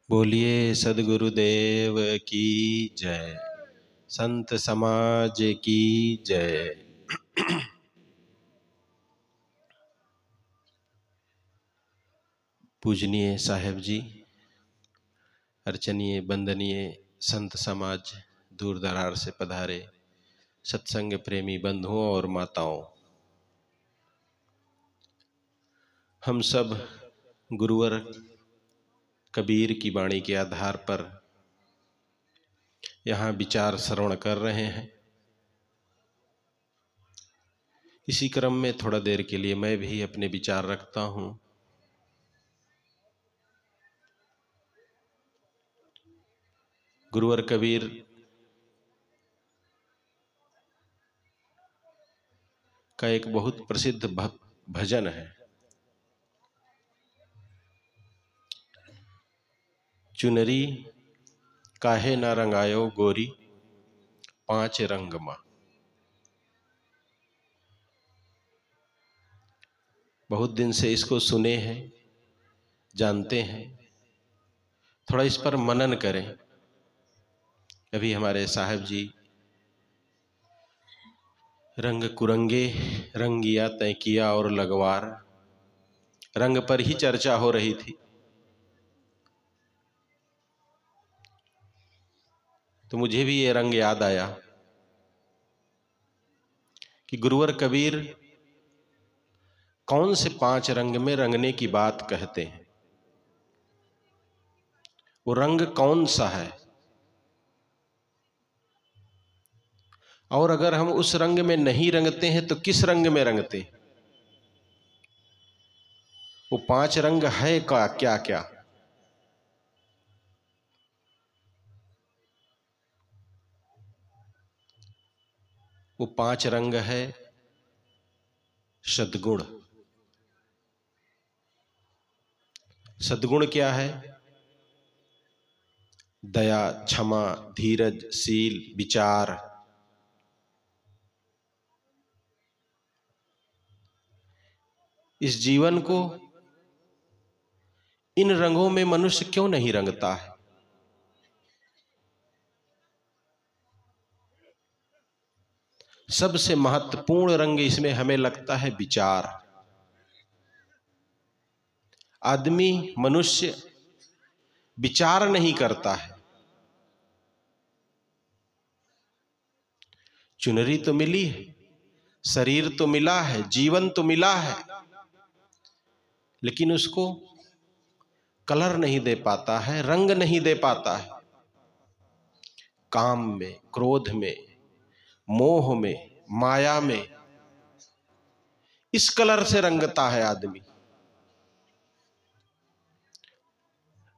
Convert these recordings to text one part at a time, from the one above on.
बोलिए सद्गुरुदेव की जय, संत समाज की जय। पूजनीय साहेब जी, अर्चनीय वंदनीय संत समाज, दूर दरार से पधारे सत्संग प्रेमी बंधुओं और माताओं, हम सब गुरुवर कबीर की वाणी के आधार पर यहाँ विचार श्रवण कर रहे हैं। इसी क्रम में थोड़ा देर के लिए मैं भी अपने विचार रखता हूँ। गुरुवर कबीर का एक बहुत प्रसिद्ध भजन है, चुनरी काहे ना रंगायो गोरी पांच रंग मां। बहुत दिन से इसको सुने हैं, जानते हैं, थोड़ा इस पर मनन करें। अभी हमारे साहब जी रंग कुरंगे रंगिया तय किया और लगवार, रंग पर ही चर्चा हो रही थी। तो मुझे भी ये रंग याद आया कि गुरुवर कबीर कौन से पांच रंग में रंगने की बात कहते हैं। वो रंग कौन सा है, और अगर हम उस रंग में नहीं रंगते हैं तो किस रंग में रंगते हैं। वो पांच रंग है का क्या क्या। वो पांच रंग है सद्गुण। सद्गुण क्या है? दया, क्षमा, धीरज, शील, विचार। इस जीवन को इन रंगों में मनुष्य क्यों नहीं रंगता है? सबसे महत्वपूर्ण रंग इसमें हमें लगता है विचार। आदमी मनुष्य विचार नहीं करता है। चुनरी तो मिली है, शरीर तो मिला है, जीवन तो मिला है, लेकिन उसको कलर नहीं दे पाता है, रंग नहीं दे पाता है। काम में, क्रोध में, मोह में, माया में इस कलर से रंगता है आदमी।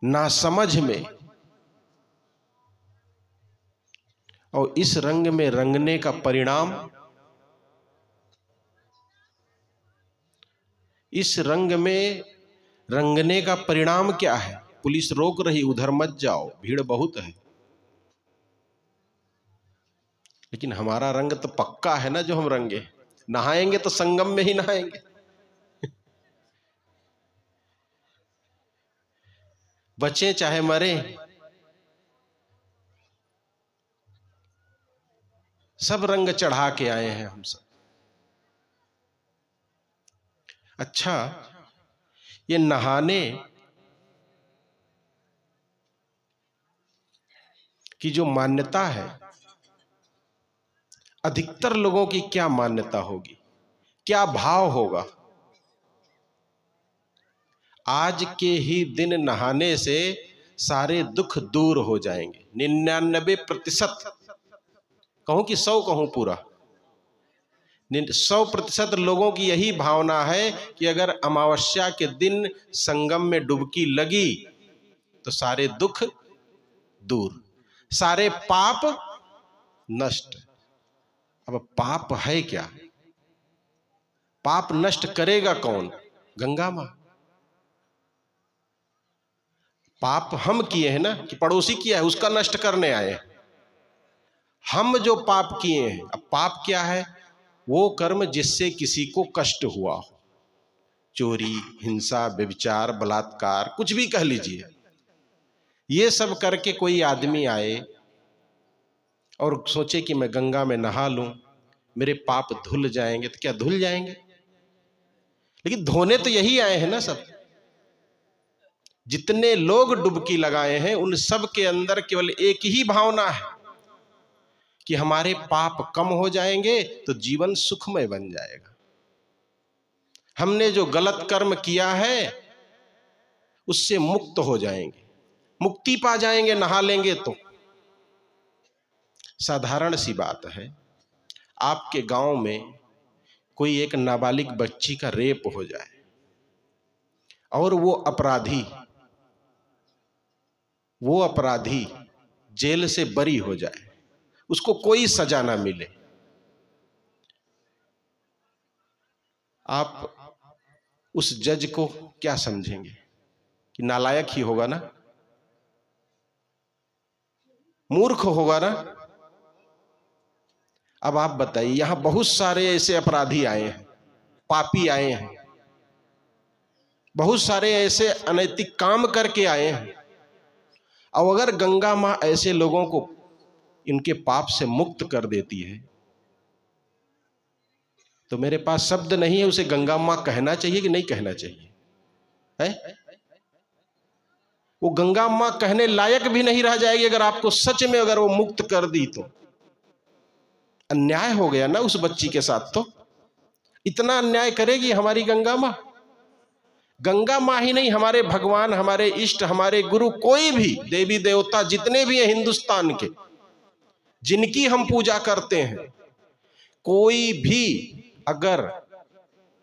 नासमझ में, और इस रंग में रंगने का परिणाम, इस रंग में रंगने का परिणाम क्या है? पुलिस रोक रही, उधर मत जाओ, भीड़ बहुत है। लेकिन हमारा रंग तो पक्का है ना, जो हम रंगे। नहाएंगे तो संगम में ही नहाएंगे। बचे चाहे मरे, सब रंग चढ़ा के आए हैं हम सब। अच्छा, ये नहाने की जो मान्यता है, अधिकतर लोगों की क्या मान्यता होगी, क्या भाव होगा? आज के ही दिन नहाने से सारे दुख दूर हो जाएंगे। 99%, कहूं कि 100 कहूं पूरा, 100% लोगों की यही भावना है कि अगर अमावस्या के दिन संगम में डुबकी लगी तो सारे दुख दूर, सारे पाप नष्ट। अब पाप है क्या? पाप नष्ट करेगा कौन? गंगा मां। पाप हम किए हैं ना, कि पड़ोसी किया है उसका नष्ट करने आए। हम जो पाप किए हैं, अब पाप क्या है? वो कर्म जिससे किसी को कष्ट हुआ हो, चोरी, हिंसा, व्यभिचार, बलात्कार, कुछ भी कह लीजिए। ये सब करके कोई आदमी आए और सोचे कि मैं गंगा में नहा लूं, मेरे पाप धुल जाएंगे, तो क्या धुल जाएंगे? लेकिन धोने तो यही आए हैं ना सब। जितने लोग डुबकी लगाए हैं उन सब के अंदर केवल एक ही भावना है कि हमारे पाप कम हो जाएंगे तो जीवन सुखमय बन जाएगा। हमने जो गलत कर्म किया है उससे मुक्त हो जाएंगे, मुक्ति पा जाएंगे नहा लेंगे तो। साधारण सी बात है, आपके गांव में कोई एक नाबालिग बच्ची का रेप हो जाए और वो अपराधी जेल से बरी हो जाए, उसको कोई सजा ना मिले, आप उस जज को क्या समझेंगे? कि नालायक ही होगा ना, मूर्ख होगा ना। अब आप बताइए, यहां बहुत सारे ऐसे अपराधी आए हैं, पापी आए हैं, बहुत सारे ऐसे अनैतिक काम करके आए हैं, और अगर गंगा मां ऐसे लोगों को इनके पाप से मुक्त कर देती है तो मेरे पास शब्द नहीं है उसे गंगा मां कहना चाहिए कि नहीं कहना चाहिए है? वो गंगा मां कहने लायक भी नहीं रह जाएगी अगर आपको सच में अगर वो मुक्त कर दी तो। अन्याय हो गया ना उस बच्ची के साथ। तो इतना अन्याय करेगी हमारी गंगा मां? गंगा मां ही नहीं, हमारे भगवान, हमारे इष्ट, हमारे गुरु, कोई भी देवी देवता जितने भी हैं हिंदुस्तान के, जिनकी हम पूजा करते हैं, कोई भी अगर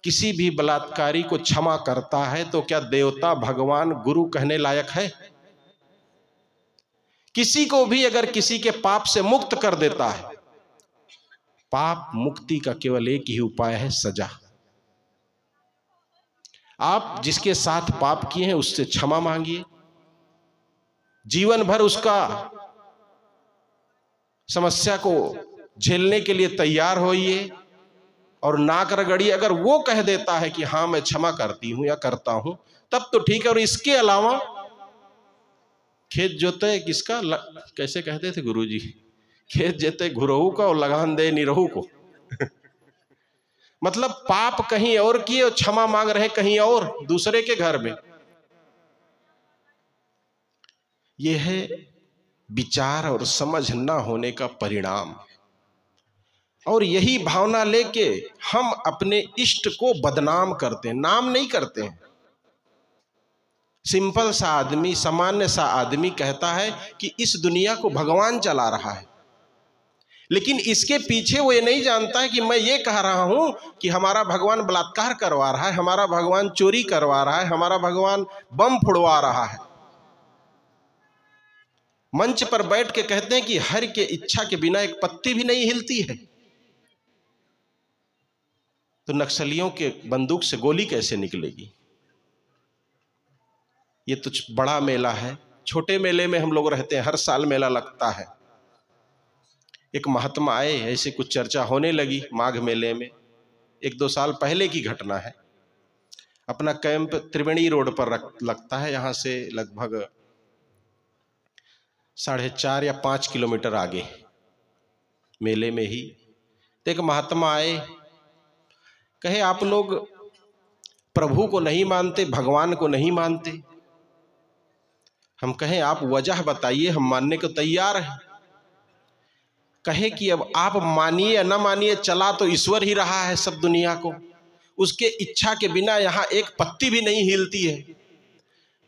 किसी भी बलात्कारी को क्षमा करता है तो क्या देवता, भगवान, गुरु कहने लायक है? किसी को भी अगर किसी के पाप से मुक्त कर देता है, पाप मुक्ति का केवल एक ही उपाय है, सजा। आप जिसके साथ पाप किए हैं उससे क्षमा मांगिए, जीवन भर उसका समस्या को झेलने के लिए तैयार होइए, और नाक रगड़िए। अगर वो कह देता है कि हाँ मैं क्षमा करती हूं या करता हूं, तब तो ठीक है। और इसके अलावा खेत जोते किसका, कैसे कहते थे गुरुजी, खेत जोते गुरहू का और लगान दे निरहू को। मतलब पाप कहीं और किए और क्षमा मांग रहे कहीं और, दूसरे के घर में। यह है विचार और समझ न होने का परिणाम। और यही भावना लेके हम अपने इष्ट को बदनाम करते हैं, नाम नहीं करते हैं। सिंपल सा आदमी, सामान्य सा आदमी कहता है कि इस दुनिया को भगवान चला रहा है, लेकिन इसके पीछे वो ये नहीं जानता है कि मैं ये कह रहा हूं कि हमारा भगवान बलात्कार करवा रहा है, हमारा भगवान चोरी करवा रहा है, हमारा भगवान बम फुड़वा रहा है। मंच पर बैठ के कहते हैं कि हर के इच्छा के बिना एक पत्ती भी नहीं हिलती है। तो नक्सलियों के बंदूक से गोली कैसे निकलेगी? ये तो बड़ा मेला है, छोटे मेले में हम लोग रहते हैं, हर साल मेला लगता है। एक महात्मा आए, ऐसे कुछ चर्चा होने लगी माघ मेले में, 1-2 साल पहले की घटना है। अपना कैंप त्रिवेणी रोड पर लगता है, यहाँ से लगभग 4.5 या 5 किलोमीटर आगे मेले में ही। तो एक महात्मा आए, कहे आप लोग प्रभु को नहीं मानते, भगवान को नहीं मानते। हम कहें आप वजह बताइए, हम मानने को तैयार हैं। कहे कि अब आप मानिए या ना मानिए, चला तो ईश्वर ही रहा है सब दुनिया को, उसके इच्छा के बिना यहाँ एक पत्ती भी नहीं हिलती है।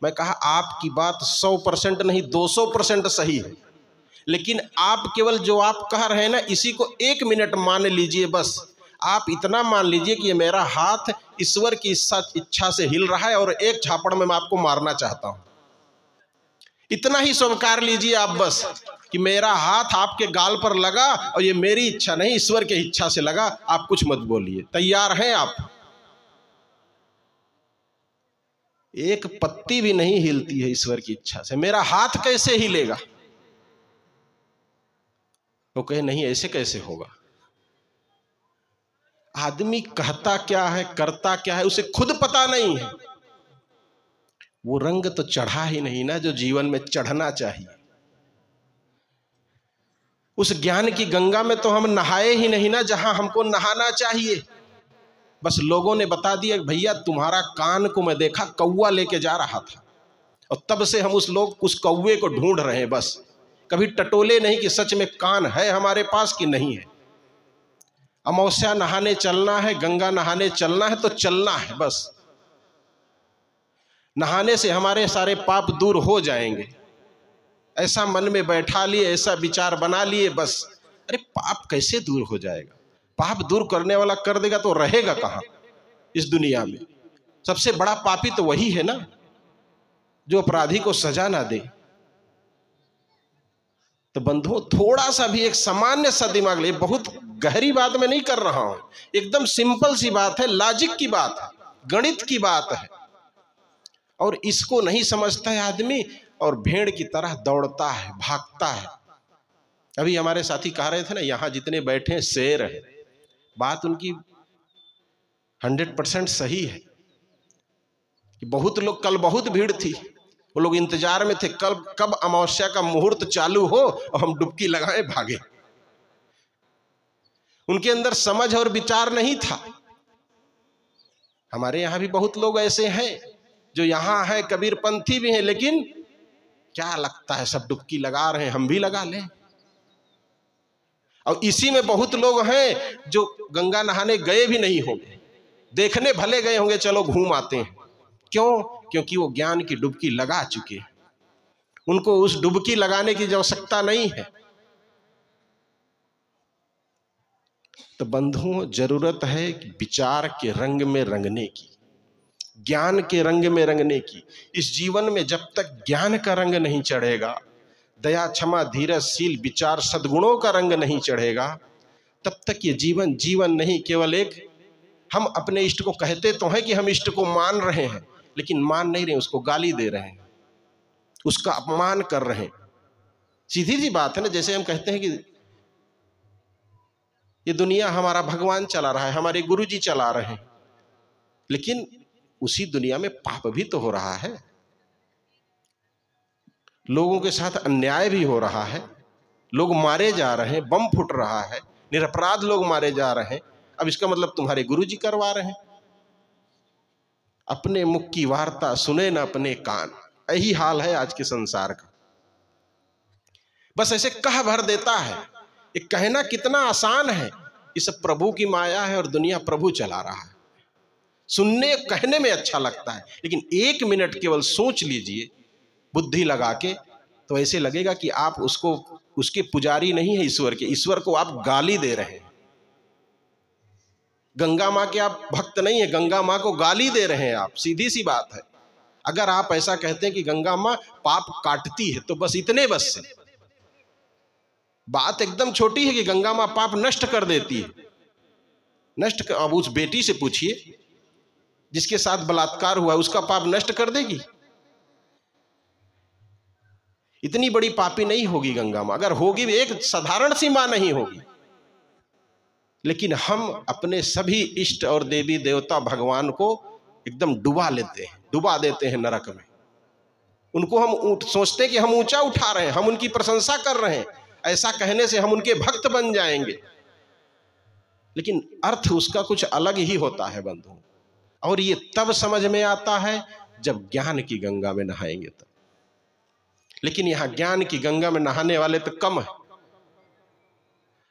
मैं कहा आपकी बात 100% नहीं 200% सही है, लेकिन आप केवल जो आप कह रहे हैं ना, इसी को 1 मिनट मान लीजिए। बस आप इतना मान लीजिए कि ये मेरा हाथ ईश्वर की इच्छा से हिल रहा है और एक झापड़ में मैं आपको मारना चाहता हूं। इतना ही स्वीकार लीजिए आप बस कि मेरा हाथ आपके गाल पर लगा और ये मेरी इच्छा नहीं, ईश्वर की इच्छा से लगा। आप कुछ मत बोलिए, तैयार हैं आप? एक पत्ती भी नहीं हिलती है ईश्वर की इच्छा से, मेरा हाथ कैसे हिलेगा? वो कहे नहीं, ऐसे कैसे होगा? आदमी कहता क्या है, करता क्या है, उसे खुद पता नहीं है। वो रंग तो चढ़ा ही नहीं ना जो जीवन में चढ़ना चाहिए। उस ज्ञान की गंगा में तो हम नहाए ही नहीं ना जहां हमको नहाना चाहिए। बस लोगों ने बता दिया भैया तुम्हारा कान को मैं देखा कौवा लेके जा रहा था, और तब से हम उस कौवे को ढूंढ रहे हैं। बस कभी टटोले नहीं कि सच में कान है हमारे पास कि नहीं है। अमावस्या नहाने चलना है, गंगा नहाने चलना है तो चलना है। बस नहाने से हमारे सारे पाप दूर हो जाएंगे। ऐसा मन में बैठा लिए, ऐसा विचार बना लिए बस। अरे पाप कैसे दूर हो जाएगा? पाप दूर करने वाला कर देगा तो रहेगा कहां इस दुनिया में? सबसे बड़ा पापी तो वही है ना जो अपराधी को सजा ना दे। तो बंधुओं थोड़ा सा भी एक सामान्य सा दिमाग ले, बहुत गहरी बात मैं नहीं कर रहा हूं, एकदम सिंपल सी बात है, लॉजिक की बात है, गणित की बात है। और इसको नहीं समझता है आदमी और भेड़ की तरह दौड़ता है, भागता है। अभी हमारे साथी कह रहे थे ना, यहां जितने बैठे हैं शेर है। बात उनकी 100% सही है कि बहुत लोग, कल बहुत भीड़ थी, वो लोग इंतजार में थे कब अमावस्या का मुहूर्त चालू हो और हम डुबकी लगाए भागे। उनके अंदर समझ और विचार नहीं था। हमारे यहां भी बहुत लोग ऐसे हैं जो यहां है, कबीरपंथी भी हैं, लेकिन क्या लगता है सब डुबकी लगा रहे हैं, हम भी लगा लें। और इसी में बहुत लोग हैं जो गंगा नहाने गए भी नहीं होंगे, देखने भले गए होंगे, चलो घूम आते हैं। क्यों? क्योंकि वो ज्ञान की डुबकी लगा चुके हैं, उनको उस डुबकी लगाने की आवश्यकता नहीं है। तो बंधुओं जरूरत है विचार के रंग में रंगने की, ज्ञान के रंग में रंगने की। इस जीवन में जब तक ज्ञान का रंग नहीं चढ़ेगा, दया क्षमा धीरज शील विचार सद्गुणों का रंग नहीं चढ़ेगा, तब तक ये जीवन जीवन नहीं, केवल एक हम अपने इष्ट को कहते तो हैं कि हम इष्ट को मान रहे हैं, लेकिन मान नहीं रहे, उसको गाली दे रहे हैं, उसका अपमान कर रहे हैं। सीधी सी बात है ना, जैसे हम कहते हैं कि ये दुनिया हमारा भगवान चला रहा है, हमारे गुरुजी चला रहे हैं, लेकिन उसी दुनिया में पाप भी तो हो रहा है, लोगों के साथ अन्याय भी हो रहा है, लोग मारे जा रहे हैं, बम फूट रहा है, निरपराध लोग मारे जा रहे हैं। अब इसका मतलब तुम्हारे गुरुजी करवा रहे हैं? अपने मुख की वार्ता सुने ना अपने कान, यही हाल है आज के संसार का। बस ऐसे कह भर देता है। ये कहना कितना आसान है, ये सब प्रभु की माया है और दुनिया प्रभु चला रहा है। सुनने कहने में अच्छा लगता है, लेकिन 1 मिनट केवल सोच लीजिए बुद्धि लगा के, तो ऐसे लगेगा कि आप उसके पुजारी नहीं है ईश्वर के, ईश्वर को आप गाली दे रहे हैं। गंगा माँ के आप भक्त नहीं है, गंगा माँ को गाली दे रहे हैं आप। सीधी सी बात है। अगर आप ऐसा कहते हैं कि गंगा माँ पाप काटती है, तो बस इतने बस से बात एकदम छोटी है कि गंगा माँ पाप नष्ट कर देती है, नष्ट कर। अब उस बेटी से पूछिए जिसके साथ बलात्कार हुआ, उसका पाप नष्ट कर देगी? इतनी बड़ी पापी नहीं होगी गंगा माँ, अगर होगी भी एक साधारण सी माँ नहीं होगी। लेकिन हम अपने सभी इष्ट और देवी देवता भगवान को एकदम डुबा लेते हैं, डुबा देते हैं नरक में। उनको हम सोचते हैं कि हम ऊंचा उठा रहे हैं, हम उनकी प्रशंसा कर रहे हैं, ऐसा कहने से हम उनके भक्त बन जाएंगे। लेकिन अर्थ उसका कुछ अलग ही होता है बंधु, और ये तब समझ में आता है जब ज्ञान की गंगा में नहाएंगे तब। लेकिन यहां ज्ञान की गंगा में नहाने वाले तो कम है,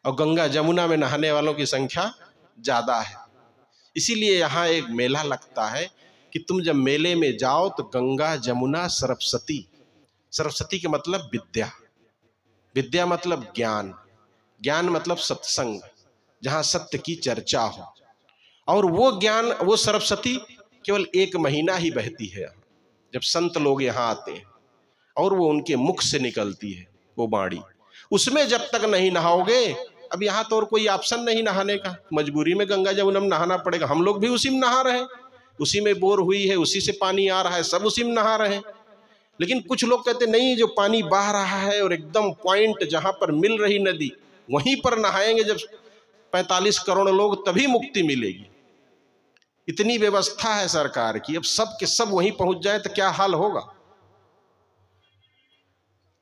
और गंगा जमुना में नहाने वालों की संख्या ज्यादा है। इसीलिए यहां एक मेला लगता है कि तुम जब मेले में जाओ तो गंगा जमुना सरस्वती, सरस्वती के मतलब विद्या, विद्या मतलब ज्ञान, ज्ञान मतलब सत्संग, जहां सत्य की चर्चा हो। और वो ज्ञान, वो सरस्वती केवल 1 महीना ही बहती है जब संत लोग यहाँ आते हैं, और वो उनके मुख से निकलती है वो बाणी। उसमें जब तक नहीं नहाओगे, अब यहाँ तो और कोई ऑप्शन नहीं नहाने का, मजबूरी में गंगा जमुना में नहाना पड़ेगा। हम लोग भी उसी में नहा रहे हैं, उसी में बोर हुई है, उसी से पानी आ रहा है, सब उसी में नहा रहे हैं। लेकिन कुछ लोग कहते नहीं, जो पानी बह रहा है और एकदम पॉइंट जहां पर मिल रही नदी वहीं पर नहाएंगे जब 45 करोड़ लोग, तभी मुक्ति मिलेगी। इतनी व्यवस्था है सरकार की, अब सब के सब वहीं पहुंच जाए तो क्या हाल होगा।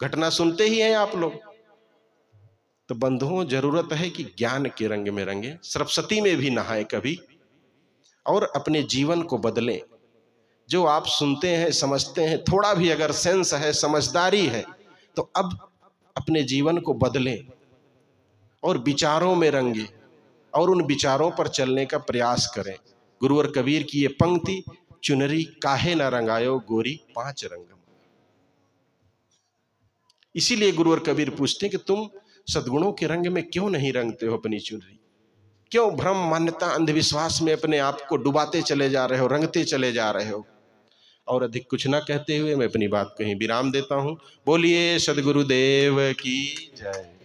घटना सुनते ही हैं आप लोग। तो बंधुओं, जरूरत है कि ज्ञान के रंग में रंगे, सरस्वती में भी नहाए कभी, और अपने जीवन को बदलें। जो आप सुनते हैं, समझते हैं, थोड़ा भी अगर सेंस है, समझदारी है, तो अब अपने जीवन को बदलें और विचारों में रंगे और उन विचारों पर चलने का प्रयास करें। गुरुवर कबीर की ये पंक्ति, चुनरी काहे न रंगायो गोरी पांच रंग। इसीलिए गुरुवर कबीर पूछते हैं कि तुम सद्गुणों के रंग में क्यों नहीं रंगते हो अपनी चुनरी? क्यों भ्रम, मान्यता, अंधविश्वास में अपने आप को डुबाते चले जा रहे हो, रंगते चले जा रहे हो? और अधिक कुछ ना कहते हुए मैं अपनी बात कहीं विराम देता हूं। बोलिए सद्गुरुदेव की जय।